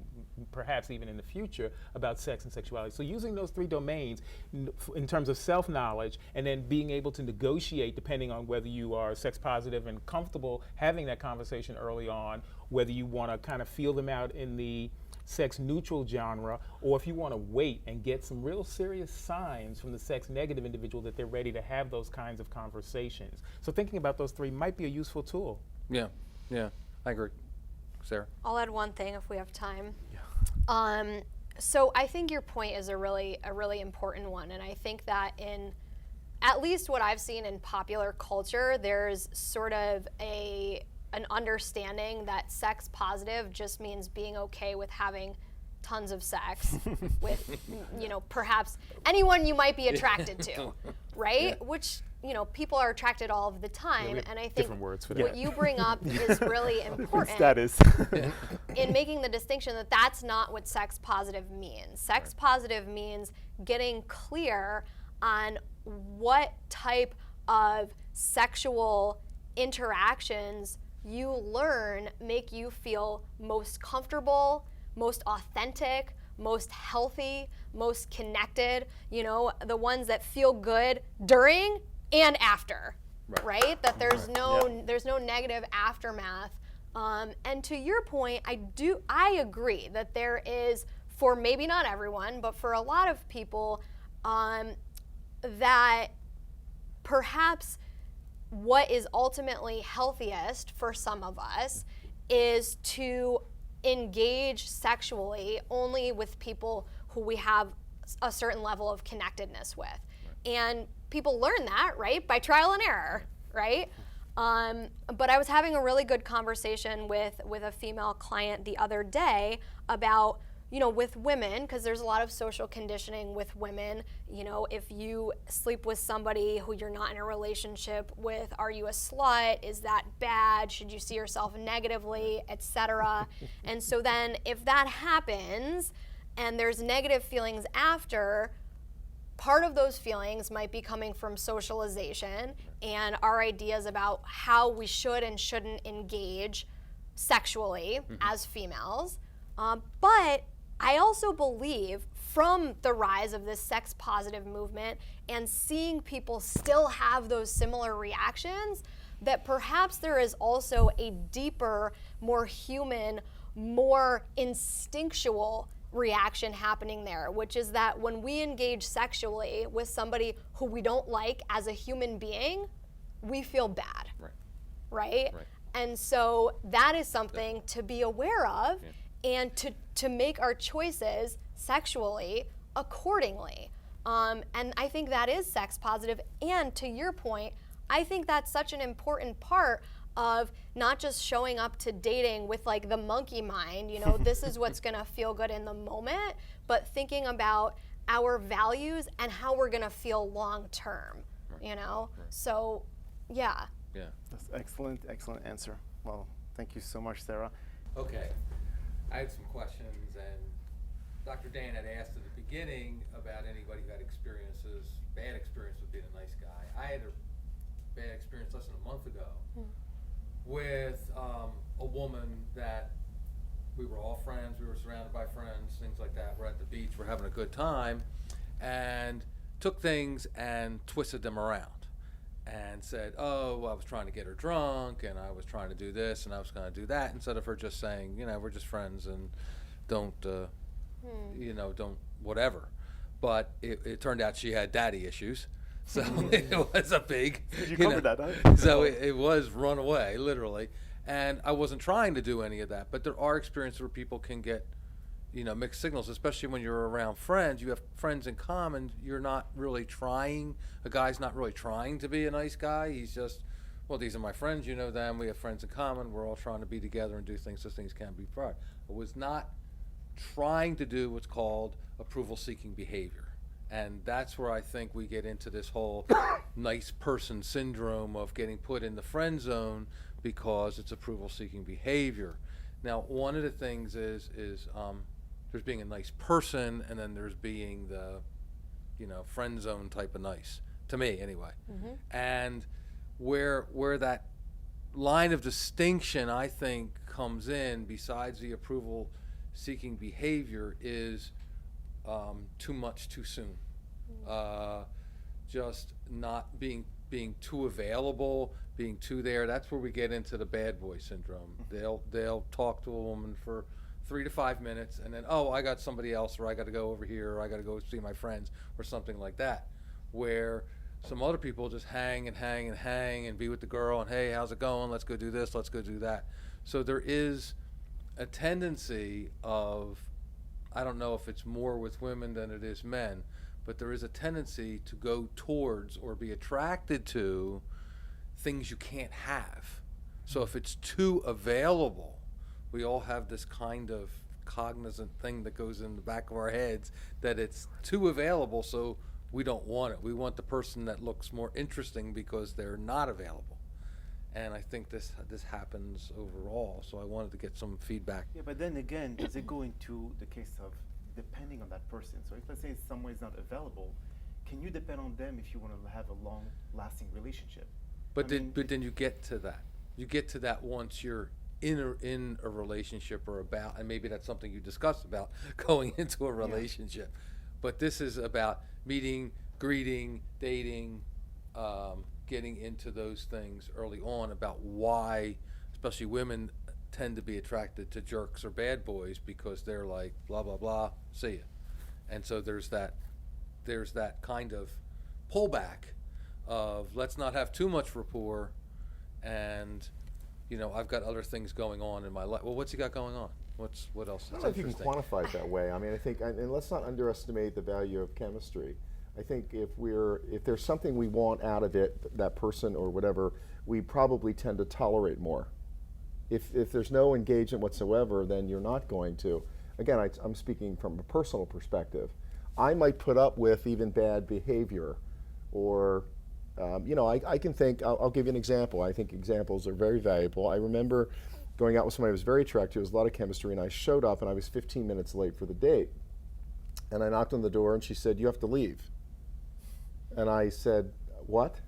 perhaps even in the future, about sex and sexuality? So using those three domains in terms of self-knowledge, and then being able to negotiate, depending on whether you are sex positive and comfortable having that conversation early on, whether you want to kind of feel them out in the sex neutral genre, or if you want to wait and get some real serious signs from the sex negative individual that they're ready to have those kinds of conversations. So thinking about those three might be a useful tool. Yeah, I agree. Sarah? I'll add one thing if we have time. So I think your point is a really important one, and I think that in at least what I've seen in popular culture, there's sort of an understanding that sex positive just means being okay with having tons of sex with, perhaps anyone you might be attracted to, right? Yeah. Which, people are attracted all of the time, and I think different words for what that. you bring up is really important Status. in making the distinction that that's not what sex positive means. Sex positive means getting clear on what type of sexual interactions you learn make you feel most comfortable, most authentic, most healthy, most connected, the ones that feel good during and after, right? That there's no negative aftermath. And to your point, I agree that there is, for maybe not everyone, but for a lot of people, that perhaps what is ultimately healthiest for some of us is to engage sexually only with people who we have a certain level of connectedness with. And people learn that, right, by trial and error, right? But I was having a really good conversation with a female client the other day about, with women, because there's a lot of social conditioning with women, if you sleep with somebody who you're not in a relationship with, are you a slut? Is that bad? Should you see yourself negatively, etc.? And so then if that happens and there's negative feelings after, part of those feelings might be coming from socialization and our ideas about how we should and shouldn't engage sexually as females. But I also believe from the rise of this sex positive movement and seeing people still have those similar reactions, that perhaps there is also a deeper, more human, more instinctual reaction happening there, which is that when we engage sexually with somebody who we don't like as a human being, we feel bad, right? And so that is something to be aware of and to make our choices sexually accordingly. And I think that is sex positive. And to your point, I think that's such an important part of not just showing up to dating with like the monkey mind, this is what's gonna feel good in the moment, but thinking about our values and how we're gonna feel long term, So, yeah. That's excellent answer. Well, thank you so much, Sarah. Okay, I had some questions, and Dr. Dan had asked at the beginning about anybody who had bad experience with being a nice guy. I had a bad experience less than a month ago with a woman that we were all friends, we were surrounded by friends, things like that. We're at the beach, we're having a good time, and took things and twisted them around and said, I was trying to get her drunk, and I was trying to do this, and I was going to do that, instead of her just saying, we're just friends and don't whatever. But it turned out she had daddy issues. So it was a big, You covered that, huh? So it was run away, literally. And I wasn't trying to do any of that. But there are experiences where people can get, mixed signals, especially when you're around friends. You have friends in common. You're not really trying. A guy's not really trying to be a nice guy. He's just, these are my friends. You know them. We have friends in common. We're all trying to be together and do things so things can be private. I was not trying to do what's called approval-seeking behavior. And that's where I think we get into this whole nice person syndrome of getting put in the friend zone because it's approval seeking behavior. Now, one of the things is there's being a nice person, and then there's being the, friend zone type of nice, to me anyway. And where that line of distinction, I think, comes in, besides the approval seeking behavior, is too much too soon. Just not being too available, being too there. That's where we get into the bad boy syndrome. They'll talk to a woman for 3 to 5 minutes, and then, oh, I got somebody else, or I got to go over here, or I got to go see my friends, or something like that. Where some other people just hang and be with the girl, and hey, how's it going? Let's go do this, let's go do that. So there is a tendency of, I don't know if it's more with women than it is men, but there is a tendency to go towards or be attracted to things you can't have. So if it's too available, we all have this kind of cognizant thing that goes in the back of our heads that it's too available, so we don't want it. We want the person that looks more interesting because they're not available. And I think this happens overall, so I wanted to get some feedback. Yeah, but then again, does it go into the case of depending on that person? So if, let's say, someone is not available, can you depend on them if you want to have a long-lasting relationship? But then you get to that. You get to that once you're in a relationship, or about, and maybe that's something you discussed about going into a relationship. But this is about meeting, greeting, dating, getting into those things early on, about why, especially women, tend to be attracted to jerks or bad boys, because they're like, blah, blah, blah, see ya. And so there's that kind of pullback of, let's not have too much rapport, and I've got other things going on in my life. Well, what's he got going on? What else? I don't know if you can quantify it that way. I mean, I think, and let's not underestimate the value of chemistry. I think if there's something we want out of it, that person or whatever, we probably tend to tolerate more. If there's no engagement whatsoever, then you're not going to. Again, I'm speaking from a personal perspective. I might put up with even bad behavior, or I can think, I'll give you an example. I think examples are very valuable. I remember going out with somebody who was very attractive, there was a lot of chemistry, and I showed up and I was 15 minutes late for the date. And I knocked on the door and she said, "You have to leave." And I said, "What?"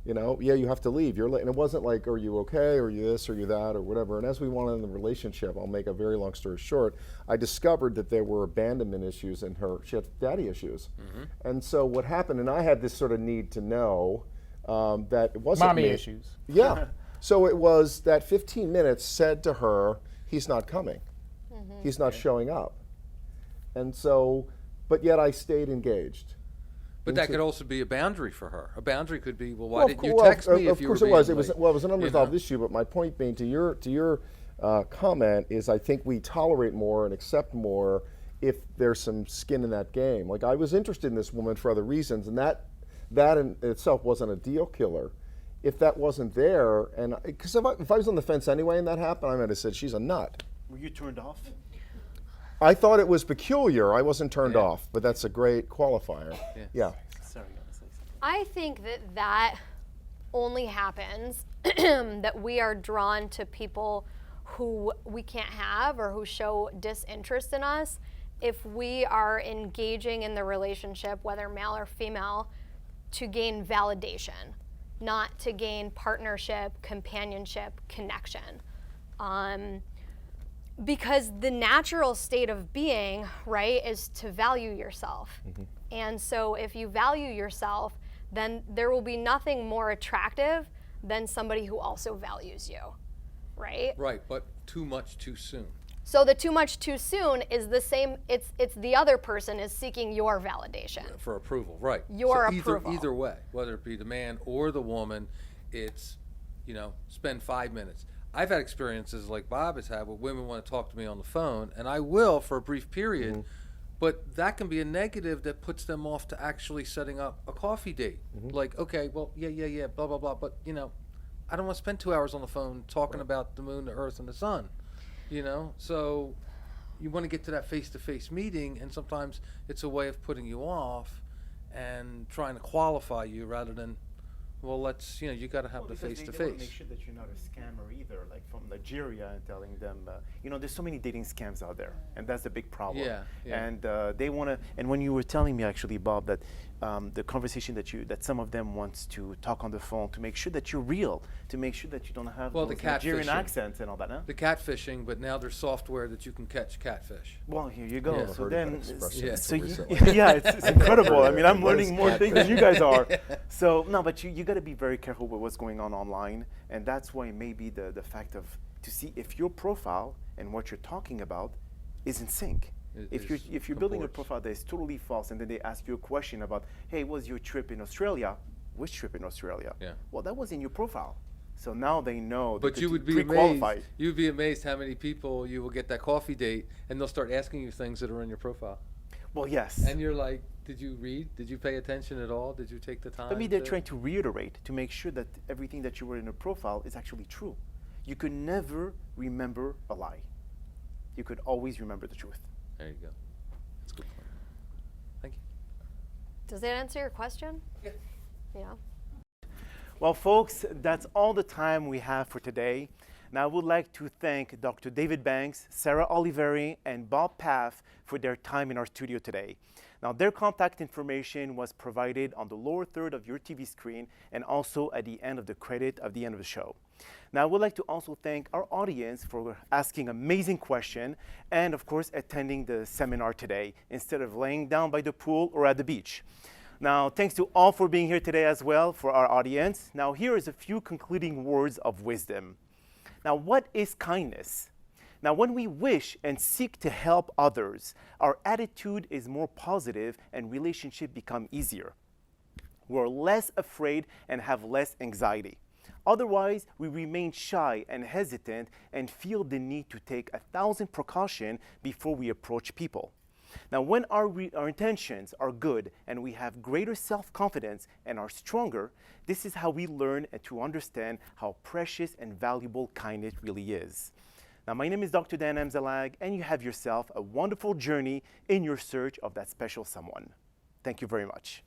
"Yeah, you have to leave. You're late." And it wasn't like, "Are you okay? Or are you this? Or are you that?" Or whatever. And as we went on in the relationship, I'll make a very long story short, I discovered that there were abandonment issues in her. She had daddy issues. And so what happened, and I had this sort of need to know that it wasn't Mommy me. issues. Yeah. So it was that 15 minutes said to her, he's not coming. He's not showing up. And so, but yet I stayed engaged. But that could also be a boundary for her. A boundary could be, well, why didn't you text me if you were Of course it was. being It was an unresolved issue, but my point being, to your comment is, I think we tolerate more and accept more if there's some skin in that game. Like, I was interested in this woman for other reasons, and that in itself wasn't a deal killer. If that wasn't there, and because if I was on the fence anyway and that happened, I might have said, she's a nut. Were you turned off? I thought it was peculiar. I wasn't turned off, but that's a great qualifier. Yeah. Sorry, you want to say something? I think that only happens that we are drawn to people who we can't have, or who show disinterest in us, if we are engaging in the relationship, whether male or female, to gain validation, not to gain partnership, companionship, connection. Because the natural state of being, right, is to value yourself. And so if you value yourself, then there will be nothing more attractive than somebody who also values you, right? Right, but too much too soon. So the too much too soon is the same, it's the other person is seeking your validation. For approval, right. Your so approval. Either way, whether it be the man or the woman, it's, spend 5 minutes. I've had experiences like Bob has had where women want to talk to me on the phone, and I will for a brief period, but that can be a negative that puts them off to actually setting up a coffee date. Like, okay, well, yeah, blah, blah, blah, but, I don't want to spend 2 hours on the phone talking about the moon, the earth, and the sun. So you want to get to that face-to-face meeting, and sometimes it's a way of putting you off and trying to qualify you rather than, well, let's, you got to have the face to They want to make face. sure that you're not a scammer either, like from Nigeria, and telling them, there's so many dating scams out there, and that's the big problem. Yeah, yeah. And they want to. And when you were telling me actually, Bob, that the conversation that some of them wants to talk on the phone to make sure that you're real, to make sure that you don't have Well, the those Nigerian catfishing. accents and all that, huh? The catfishing, but now there's software that you can catch catfish. Well, here you go. Yeah. I've So heard of then, that expression Yeah. until so recently. yeah, it's incredible. I mean, I'm What learning is more things than you guys are. Yeah. So no, but you got to be very careful with what's going on online, and that's why maybe the fact of to see if your profile and what you're talking about is in sync. If you're building a comports. profile that is totally false, and then they ask you a question about, hey, was your trip in Australia? Which trip in Australia? Yeah. Well, that was in your profile. So now they know. But they you could would be pre-qualify. amazed. You'd be amazed how many people you will get that coffee date, and they'll start asking you things that are in your profile, Well, yes. and you're like, "Did you read? Did you pay attention at all? Did you take the time?" But maybe they're trying to reiterate to make sure that everything that you were in a profile is actually true. You could never remember a lie. You could always remember the truth. There you go. That's a good point. Thank you. Does that answer your question? Yeah. Yeah. Well, folks, that's all the time we have for today. Now, I would like to thank Dr. David Banks, Sara Oliveri, and Bob Paff for their time in our studio today. Now, their contact information was provided on the lower third of your TV screen and also at the end of the credit at the end of the show. Now, I would like to also thank our audience for asking amazing questions and, of course, attending the seminar today instead of laying down by the pool or at the beach. Now, thanks to all for being here today as well for our audience. Now, here is a few concluding words of wisdom. Now, what is kindness? Now, when we wish and seek to help others, our attitude is more positive and relationships become easier. We're less afraid and have less anxiety. Otherwise, we remain shy and hesitant and feel the need to take 1,000 precautions before we approach people. Now, when our intentions are good and we have greater self-confidence and are stronger, this is how we learn and to understand how precious and valuable kindness really is. Now, my name is Dr. Dan Amzalag, and you have yourself a wonderful journey in your search of that special someone. Thank you very much.